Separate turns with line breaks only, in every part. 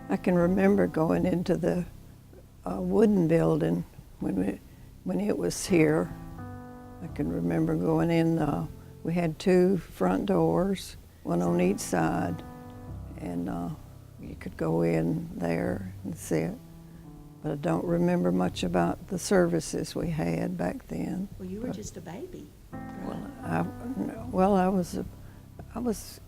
I can remember going into the wooden building when it was here. I can remember going in. We had two front doors, one on each side, and you could go in there and sit. But I don't remember much about the services we had back then.
Well, you were just a baby, right?
I was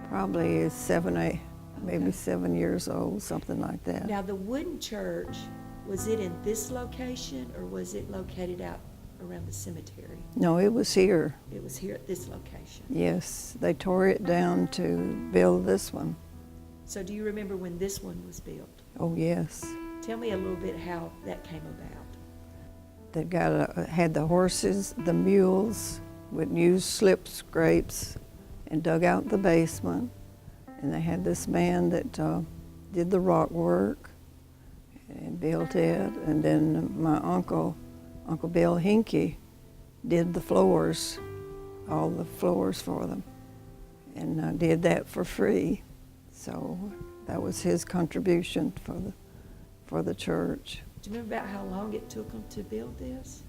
probably 7, 8, maybe 7 years old, something like that.
Now, the wooden church, was it in this location or was it located out around the cemetery?
No, it was here.
It was here at this location.
Yes, they tore it down to build this one.
So do you remember when this one was built?
Oh, yes.
Tell me a little bit how that came about.
They had the horses, the mules, would use slip scrapes and dug out the basement. And they had this man that did the rock work and built it. And then my Uncle Bill Hinkle, did the floors, all the floors for them. And did that for free. So that was his contribution for the church.
Do you remember about how long it took them to build this?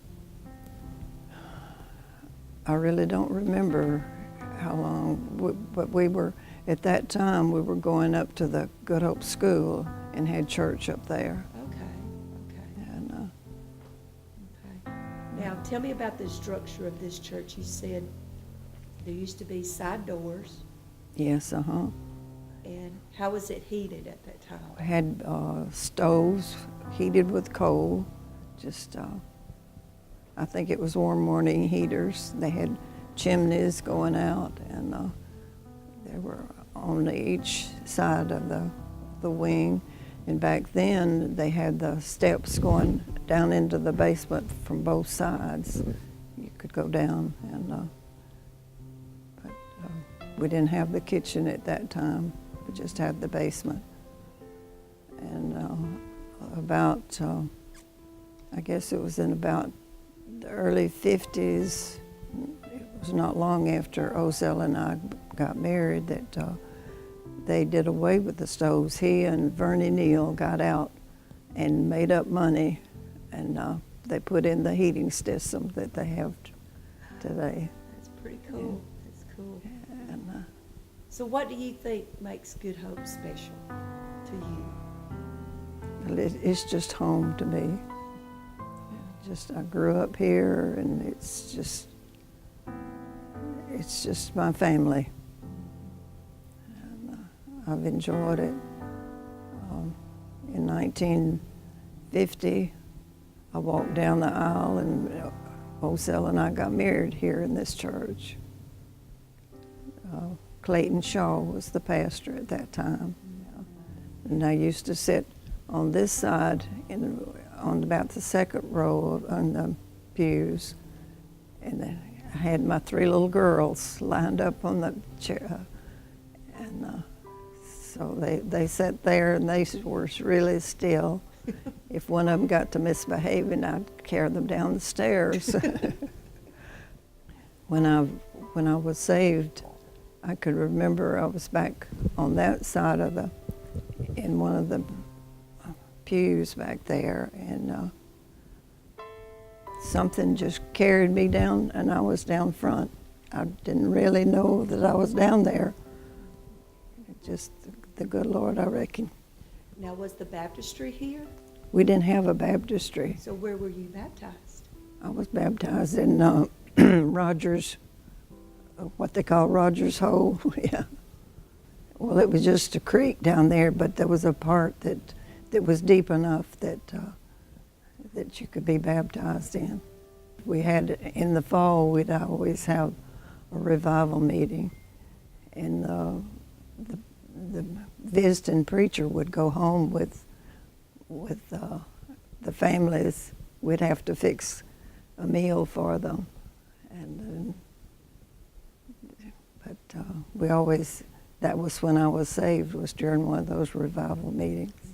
I really don't remember how long, but we were, at that time, we were going up to the Good Hope School and had church up there.
Okay.
And,
Okay. Now, tell me about the structure of this church. You said there used to be side doors.
yes,
And how was it heated at that time?
We had stoves heated with coal, just, I think it was warm morning heaters. They had chimneys going out, and they were on each side of the wing. And back then, they had the steps going down into the basement from both sides. You could go down, and but we didn't have the kitchen at that time. We just had the basement. And about, I guess it was in about the early 50s, it was not long after Ozell and I got married that they did away with the stoves. He and Vernie Neal got out and made up money, and they put in the heating system that they have today.
That's pretty cool. Yeah. That's cool.
And,
so what do you think makes Good Hope special to you?
it's just home to me. Just I grew up here, and it's just my family. And I've enjoyed it. In 1950, I walked down the aisle, and Ozell and I got married here in this church. Clayton Shaw was the pastor at that time. And I used to sit on this side on about the second row on the pews. And then I had my 3 little girls lined up on the chair. And so they sat there, and they were really still. If one of them got to misbehaving, I'd carry them down the stairs. When I was saved, I could remember I was back on that side in one of the pews back there, and something just carried me down, and I was down front. I didn't really know that I was down there. Just the good Lord, I reckon.
Now, was the baptistry here?
We didn't have a baptistry.
So where were you baptized?
I was baptized in Rogers, what they call Rogers Hole. Yeah. Well, it was just a creek down there, but there was a part that was deep enough that you could be baptized in. We had, in the fall, we'd always have a revival meeting, and the visiting preacher would go home with the families. We'd have to fix a meal for them, and but we always, that was when I was saved, was during one of those revival meetings.